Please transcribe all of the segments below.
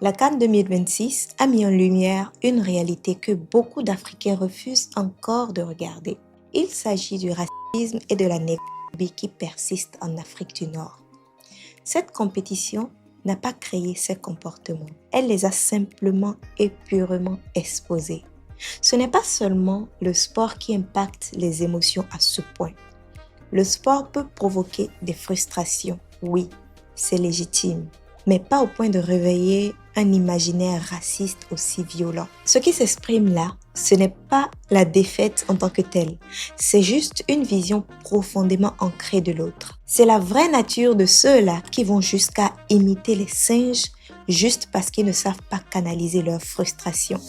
La CAN 2026 a mis en lumière une réalité que beaucoup d'Africains refusent encore de regarder. Il s'agit du racisme et de la négrophobie qui persistent en Afrique du Nord. Cette compétition n'a pas créé ces comportements, elle les a simplement et purement exposés. Ce n'est pas seulement le sport qui impacte les émotions à ce point. Le sport peut provoquer des frustrations, oui, c'est légitime, mais pas au point de réveiller un imaginaire raciste aussi violent. Ce qui s'exprime là, ce n'est pas la défaite en tant que telle, c'est juste une vision profondément ancrée de l'autre. C'est la vraie nature de ceux-là qui vont jusqu'à imiter les singes juste parce qu'ils ne savent pas canaliser leur frustration.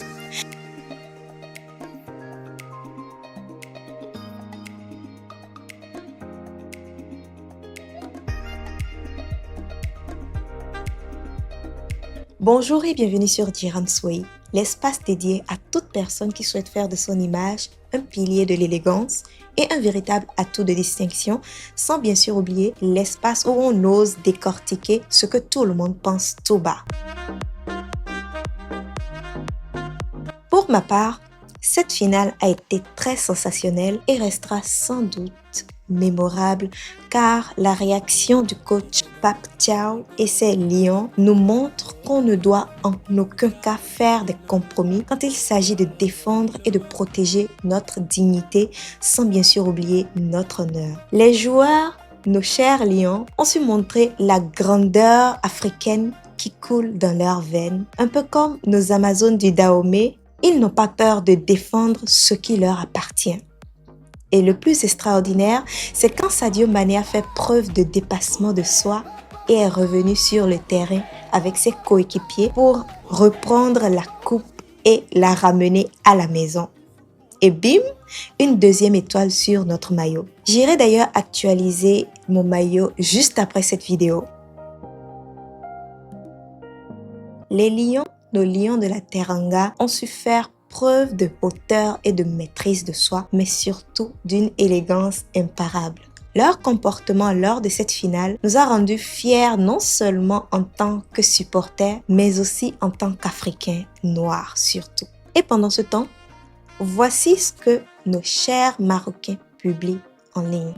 Bonjour et bienvenue sur Giran's Way, l'espace dédié à toute personne qui souhaite faire de son image un pilier de l'élégance et un véritable atout de distinction, sans bien sûr oublier l'espace où on ose décortiquer ce que tout le monde pense tout bas. Pour ma part, cette finale a été très sensationnelle et restera sans doute mémorable car la réaction du coach Pape Thiaw et ses lions nous montre qu'on ne doit en aucun cas faire des compromis quand il s'agit de défendre et de protéger notre dignité sans bien sûr oublier notre honneur. Les joueurs, nos chers lions, ont su montrer la grandeur africaine qui coule dans leurs veines, un peu comme nos Amazones du Dahomey. Ils n'ont pas peur de défendre ce qui leur appartient. Et le plus extraordinaire, c'est quand Sadio Mané a fait preuve de dépassement de soi et est revenu sur le terrain avec ses coéquipiers pour reprendre la coupe et la ramener à la maison. Et bim, une deuxième étoile sur notre maillot. J'irai d'ailleurs actualiser mon maillot juste après cette vidéo. Les lions, nos lions de la Teranga, ont su faire preuve de hauteur et de maîtrise de soi, mais surtout d'une élégance imparable. Leur comportement lors de cette finale nous a rendus fiers non seulement en tant que supporters, mais aussi en tant qu'Africains noirs surtout. Et pendant ce temps, voici ce que nos chers Marocains publient en ligne.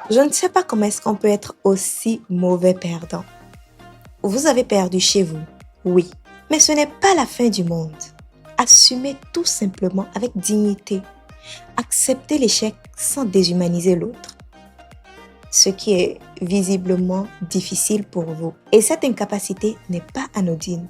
Je ne sais pas comment est-ce qu'on peut être aussi mauvais perdant. Vous avez perdu chez vous, oui, mais ce n'est pas la fin du monde. Assumez tout simplement avec dignité. Acceptez l'échec sans déshumaniser l'autre. Ce qui est visiblement difficile pour vous. Et cette incapacité n'est pas anodine.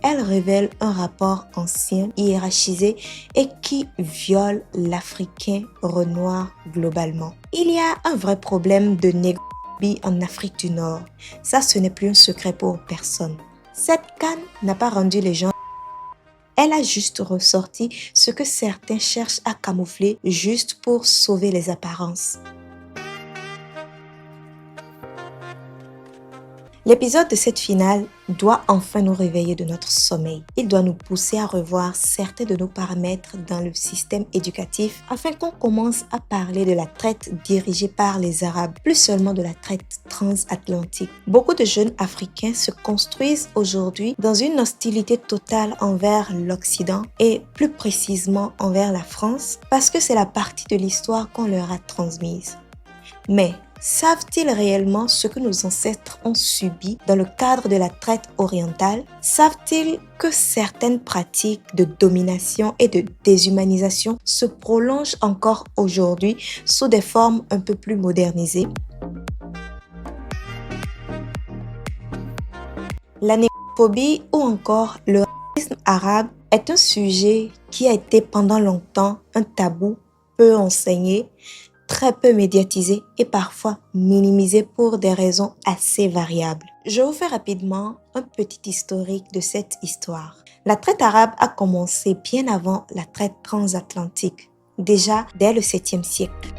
Elle révèle un rapport ancien, hiérarchisé et qui viole l'Africain renoir globalement. Il y a un vrai problème de négrophobie en Afrique du Nord. Ça, ce n'est plus un secret pour personne. Cette CAN n'a pas rendu les gens. Elle a juste ressorti ce que certains cherchent à camoufler juste pour sauver les apparences. L'épisode de cette finale doit enfin nous réveiller de notre sommeil. Il doit nous pousser à revoir certains de nos paramètres dans le système éducatif afin qu'on commence à parler de la traite dirigée par les Arabes, plus seulement de la traite transatlantique. Beaucoup de jeunes Africains se construisent aujourd'hui dans une hostilité totale envers l'Occident et plus précisément envers la France parce que c'est la partie de l'histoire qu'on leur a transmise. Mais savent-ils réellement ce que nos ancêtres ont subi dans le cadre de la traite orientale? Savent-ils que certaines pratiques de domination et de déshumanisation se prolongent encore aujourd'hui sous des formes un peu plus modernisées? La négrophobie ou encore le racisme arabe est un sujet qui a été pendant longtemps un tabou peu enseigné, très peu médiatisé et parfois minimisé pour des raisons assez variables. Je vous fais rapidement un petit historique de cette histoire. La traite arabe a commencé bien avant la traite transatlantique, déjà dès le 7e siècle.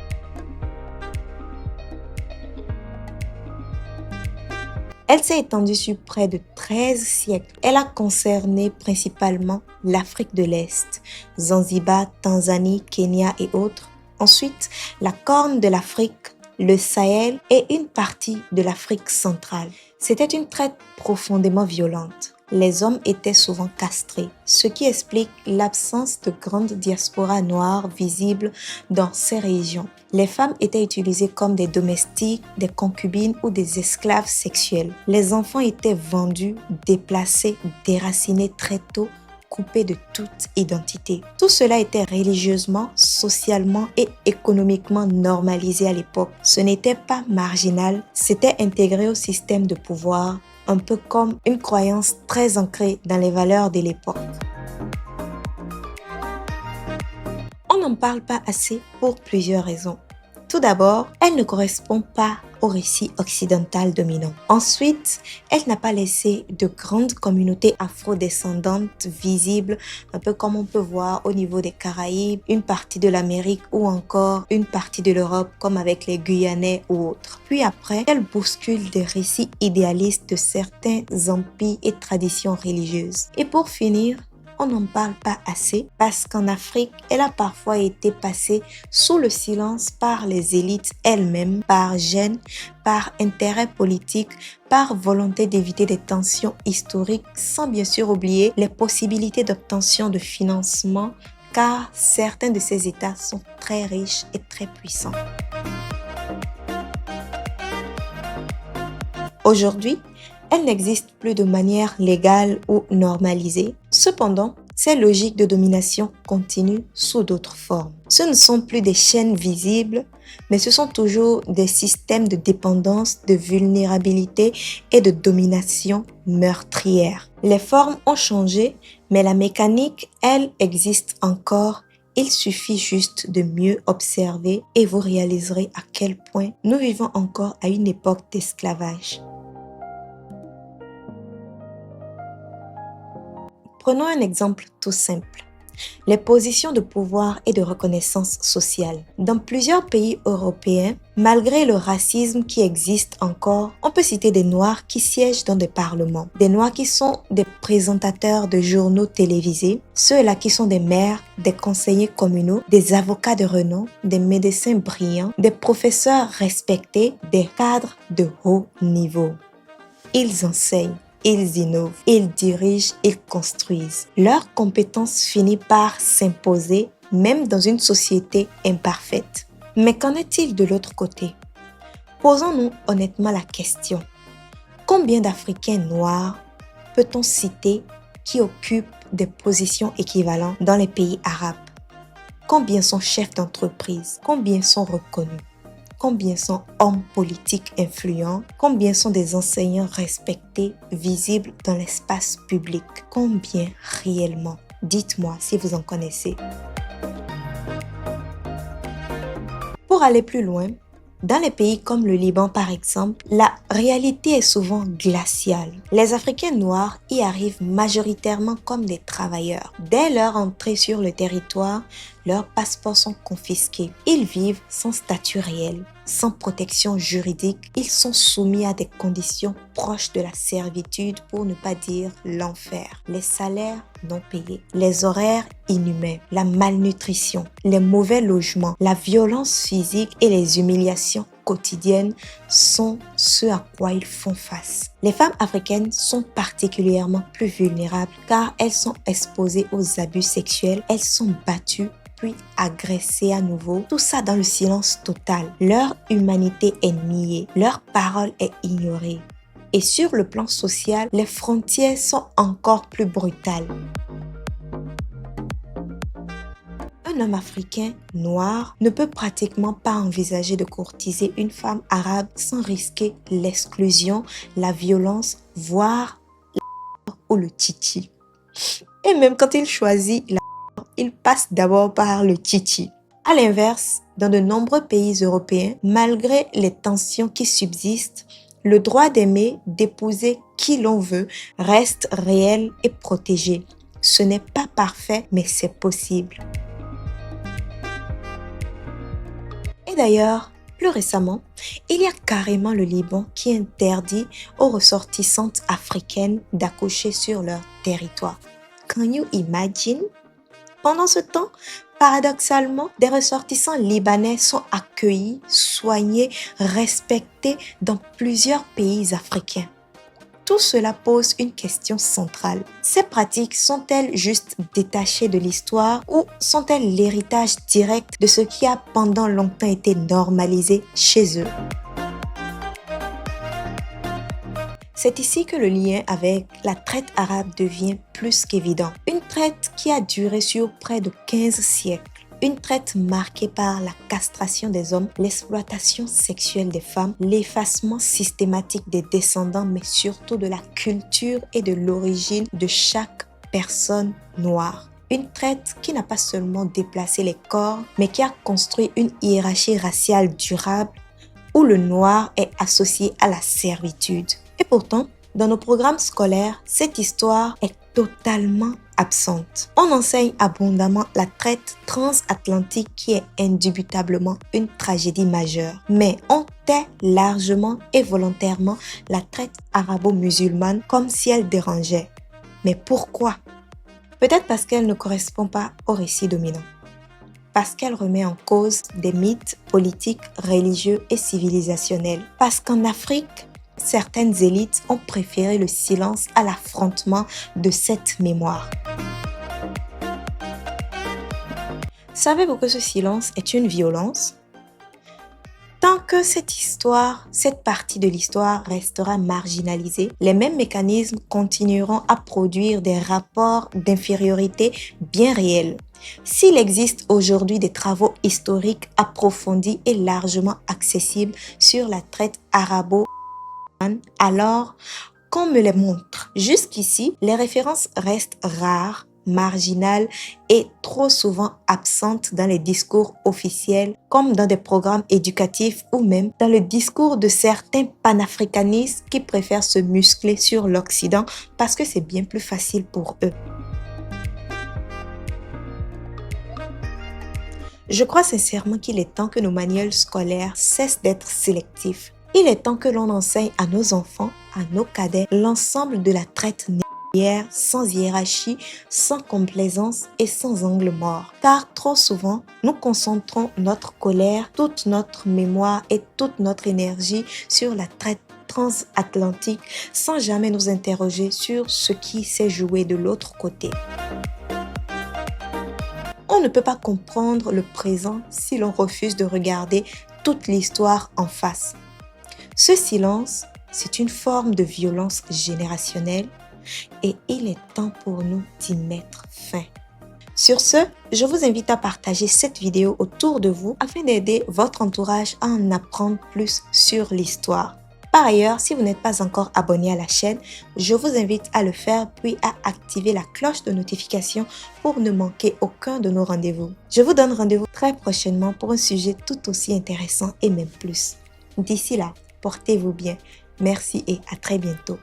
Elle s'est étendue sur près de 13 siècles. Elle a concerné principalement l'Afrique de l'Est, Zanzibar, Tanzanie, Kenya et autres. Ensuite, la Corne de l'Afrique, le Sahel et une partie de l'Afrique centrale. C'était une traite profondément violente. Les hommes étaient souvent castrés, ce qui explique l'absence de grandes diasporas noires visibles dans ces régions. Les femmes étaient utilisées comme des domestiques, des concubines ou des esclaves sexuels. Les enfants étaient vendus, déplacés, déracinés très tôt, coupés de toute identité. Tout cela était religieusement, socialement et économiquement normalisé à l'époque. Ce n'était pas marginal, c'était intégré au système de pouvoir, un peu comme une croyance très ancrée dans les valeurs de l'époque. On n'en parle pas assez pour plusieurs raisons. Tout d'abord, elle ne correspond pas au récit occidental dominant. Ensuite, elle n'a pas laissé de grandes communautés afrodescendantes visibles, un peu comme on peut voir au niveau des Caraïbes, une partie de l'Amérique ou encore une partie de l'Europe comme avec les Guyanais ou autres. Puis après, elle bouscule des récits idéalistes de certains empires et traditions religieuses. Et pour finir, on n'en parle pas assez parce qu'en Afrique, elle a parfois été passée sous le silence par les élites elles-mêmes, par gêne, par intérêt politique, par volonté d'éviter des tensions historiques, sans bien sûr oublier les possibilités d'obtention de financement, car certains de ces États sont très riches et très puissants. Aujourd'hui, elle n'existe plus de manière légale ou normalisée. Cependant, ces logiques de domination continuent sous d'autres formes. Ce ne sont plus des chaînes visibles, mais ce sont toujours des systèmes de dépendance, de vulnérabilité et de domination meurtrière. Les formes ont changé, mais la mécanique, elle, existe encore. Il suffit juste de mieux observer et vous réaliserez à quel point nous vivons encore à une époque d'esclavage. Prenons un exemple tout simple. Les positions de pouvoir et de reconnaissance sociale. Dans plusieurs pays européens, malgré le racisme qui existe encore, on peut citer des Noirs qui siègent dans des parlements, des Noirs qui sont des présentateurs de journaux télévisés, ceux-là qui sont des maires, des conseillers communaux, des avocats de renom, des médecins brillants, des professeurs respectés, des cadres de haut niveau. Ils enseignent. Ils innovent, ils dirigent, ils construisent. Leur compétence finit par s'imposer, même dans une société imparfaite. Mais qu'en est-il de l'autre côté? Posons-nous honnêtement la question. Combien d'Africains noirs peut-on citer qui occupent des positions équivalentes dans les pays arabes? Combien sont chefs d'entreprise? Combien sont reconnus? Combien sont hommes politiques influents? Combien sont des enseignants respectés, visibles dans l'espace public? Combien réellement? Dites-moi si vous en connaissez. Pour aller plus loin, dans les pays comme le Liban par exemple, la réalité est souvent glaciale. Les Africains noirs y arrivent majoritairement comme des travailleurs. Dès leur entrée sur le territoire, leurs passeports sont confisqués. Ils vivent sans statut réel, sans protection juridique. Ils sont soumis à des conditions proches de la servitude, pour ne pas dire l'enfer. Les salaires non payés, les horaires inhumains, la malnutrition, les mauvais logements, la violence physique et les humiliations quotidiennes sont ce à quoi ils font face. Les femmes africaines sont particulièrement plus vulnérables car elles sont exposées aux abus sexuels, elles sont battues puis agressées à nouveau, tout ça dans le silence total. Leur humanité est niée, leur parole est ignorée. Et sur le plan social, les frontières sont encore plus brutales. Un homme africain noir ne peut pratiquement pas envisager de courtiser une femme arabe sans risquer l'exclusion, la violence, voire ou le titi. Et même quand il choisit il passe d'abord par le titi. À l'inverse, dans de nombreux pays européens, malgré les tensions qui subsistent, le droit d'aimer, d'épouser qui l'on veut, reste réel et protégé. Ce n'est pas parfait, mais c'est possible. Et d'ailleurs, Plus récemment, il y a carrément le Liban qui interdit aux ressortissantes africaines d'accoucher sur leur territoire. Can you imagine? Pendant ce temps, paradoxalement, des ressortissants libanais sont accueillis, soignés, respectés dans plusieurs pays africains. Tout cela pose une question centrale. Ces pratiques sont-elles juste détachées de l'histoire ou sont-elles l'héritage direct de ce qui a pendant longtemps été normalisé chez eux? C'est ici que le lien avec la traite arabe devient plus qu'évident. Une traite qui a duré sur près de 15 siècles. Une traite marquée par la castration des hommes, l'exploitation sexuelle des femmes, l'effacement systématique des descendants, mais surtout de la culture et de l'origine de chaque personne noire. Une traite qui n'a pas seulement déplacé les corps, mais qui a construit une hiérarchie raciale durable où le noir est associé à la servitude. Et pourtant, dans nos programmes scolaires, cette histoire est totalement absente. On enseigne abondamment la traite transatlantique qui est indubitablement une tragédie majeure. Mais on tait largement et volontairement la traite arabo-musulmane comme si elle dérangeait. Mais pourquoi? Peut-être parce qu'elle ne correspond pas au récit dominant. Parce qu'elle remet en cause des mythes politiques, religieux et civilisationnels. Parce qu'en Afrique, certaines élites ont préféré le silence à l'affrontement de cette mémoire. Savez-vous que ce silence est une violence? Tant que cette partie de l'histoire restera marginalisée, les mêmes mécanismes continueront à produire des rapports d'infériorité bien réels. S'il existe aujourd'hui des travaux historiques approfondis et largement accessibles sur la traite arabo, alors qu'on me les montre. Jusqu'ici, les références restent rares, marginales et trop souvent absentes dans les discours officiels, comme dans des programmes éducatifs ou même dans le discours de certains panafricanistes qui préfèrent se muscler sur l'Occident parce que c'est bien plus facile pour eux. Je crois sincèrement qu'il est temps que nos manuels scolaires cessent d'être sélectifs. Il est temps que l'on enseigne à nos enfants, à nos cadets, l'ensemble de la traite négrière, sans hiérarchie, sans complaisance et sans angle mort. Car trop souvent, nous concentrons notre colère, toute notre mémoire et toute notre énergie sur la traite transatlantique sans jamais nous interroger sur ce qui s'est joué de l'autre côté. On ne peut pas comprendre le présent si l'on refuse de regarder toute l'histoire en face. Ce silence, c'est une forme de violence générationnelle et il est temps pour nous d'y mettre fin. Sur ce, je vous invite à partager cette vidéo autour de vous afin d'aider votre entourage à en apprendre plus sur l'histoire. Par ailleurs, si vous n'êtes pas encore abonné à la chaîne, je vous invite à le faire puis à activer la cloche de notification pour ne manquer aucun de nos rendez-vous. Je vous donne rendez-vous très prochainement pour un sujet tout aussi intéressant et même plus. D'ici là, portez-vous bien. Merci et à très bientôt.